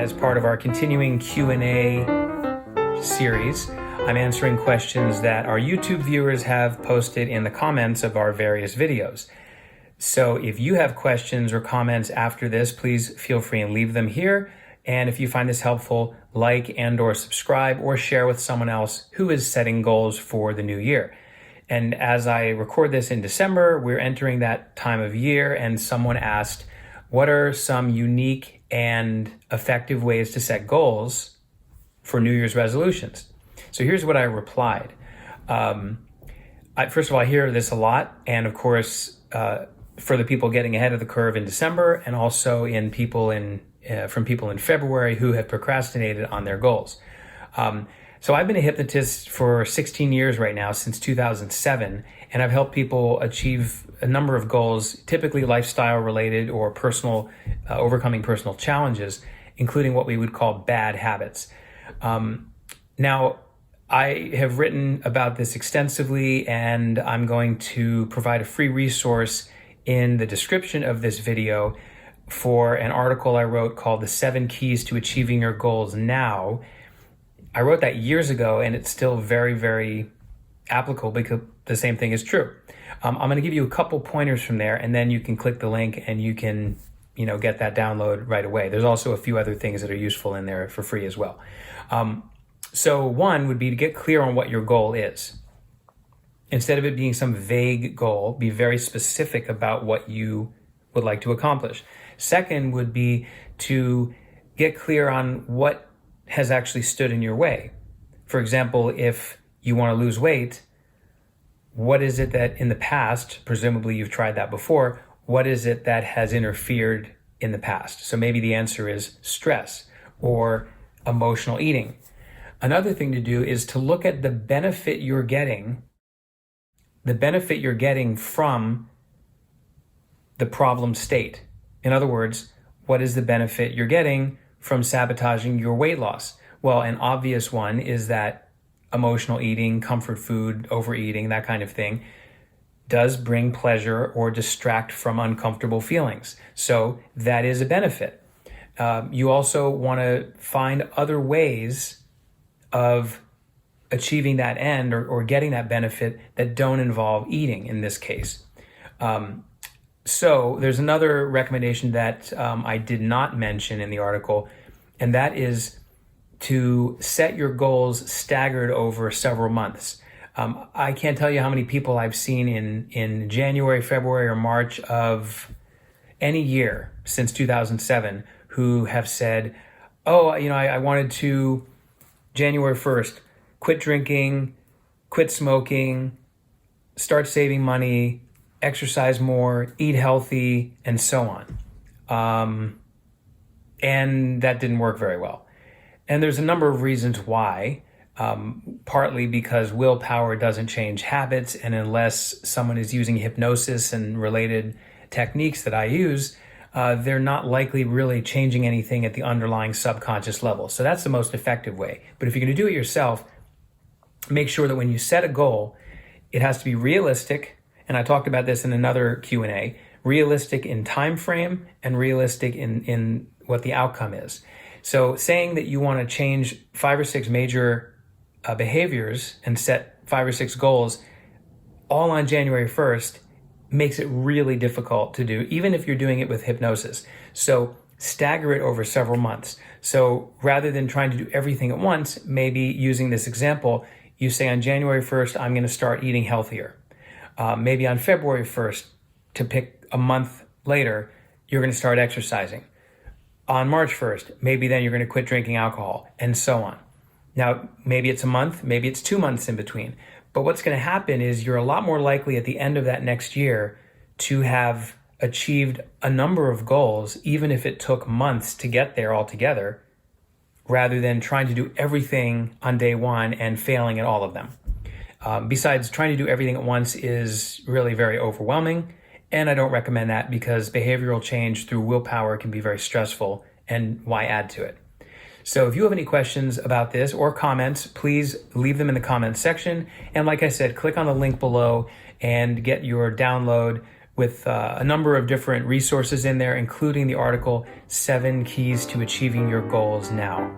as part of our continuing Q&A series. I'm answering questions that our YouTube viewers have posted in the comments of our various videos. So if you have questions or comments after this, please feel free and leave them here. And if you find this helpful, like and or subscribe or share with someone else who is setting goals for the new year. And as I record this in December, we're entering that time of year, and someone asked, what are some unique and effective ways to set goals for New Year's resolutions? So here's what I replied. First of all, I hear this a lot, and of course, for the people getting ahead of the curve in December, and also in people from people in February who have procrastinated on their goals. So I've been a hypnotist for 16 years right now, since 2007, and I've helped people achieve a number of goals, typically lifestyle related or personal, overcoming personal challenges, including what we would call bad habits. Now, I have written about this extensively, and I'm going to provide a free resource in the description of this video for an article I wrote called The 7 Keys to Achieving Your Goals Now. I wrote that years ago, and it's still very, very applicable because the same thing is true. I'm going to give you a couple pointers from there, and then you can click the link and you can, get that download right away. There's also a few other things that are useful in there for free as well. So one would be to get clear on what your goal is. Instead of it being some vague goal, be very specific about what you would like to accomplish. Second would be to get clear on what has actually stood in your way. For example, if you want to lose weight, what is it that in the past, presumably you've tried that before, what is it that has interfered in the past? So maybe the answer is stress or emotional eating. Another thing to do is to look at the benefit you're getting from the problem state. In other words, what is the benefit you're getting from sabotaging your weight loss? Well, an obvious one is that emotional eating, comfort food, overeating, that kind of thing, does bring pleasure or distract from uncomfortable feelings. So that is a benefit. You also want to find other ways of achieving that end or getting that benefit that don't involve eating in this case. So there's another recommendation that I did not mention in the article, and that is to set your goals staggered over several months. I can't tell you how many people I've seen in January, February, or March of any year since 2007 who have said, I wanted to, January 1st, quit drinking, quit smoking, start saving money, exercise more, eat healthy, and so on. And that didn't work very well. And there's a number of reasons why, partly because willpower doesn't change habits, and unless someone is using hypnosis and related techniques that I use, they're not likely really changing anything at the underlying subconscious level. So that's the most effective way. But if you're going to do it yourself, make sure that when you set a goal, it has to be realistic. And I talked about this in another Q&A, realistic in time frame and realistic in what the outcome is. So saying that you want to change 5 or 6 major behaviors and set 5 or 6 goals all on January 1st makes it really difficult to do, even if you're doing it with hypnosis. So stagger it over several months. So rather than trying to do everything at once, maybe using this example, you say on January 1st, I'm going to start eating healthier. Maybe on February 1st, to pick a month later, you're going to start exercising. On March 1st, maybe then you're going to quit drinking alcohol, and so on. Now, maybe it's a month, maybe it's 2 months in between. But what's going to happen is you're a lot more likely at the end of that next year to have achieved a number of goals, even if it took months to get there altogether, rather than trying to do everything on day one and failing at all of them. Besides, trying to do everything at once is really very overwhelming, and I don't recommend that because behavioral change through willpower can be very stressful, and why add to it? So if you have any questions about this or comments, please leave them in the comments section. And like I said, click on the link below and get your download with a number of different resources in there, including the article, 7 Keys to Achieving Your Goals Now.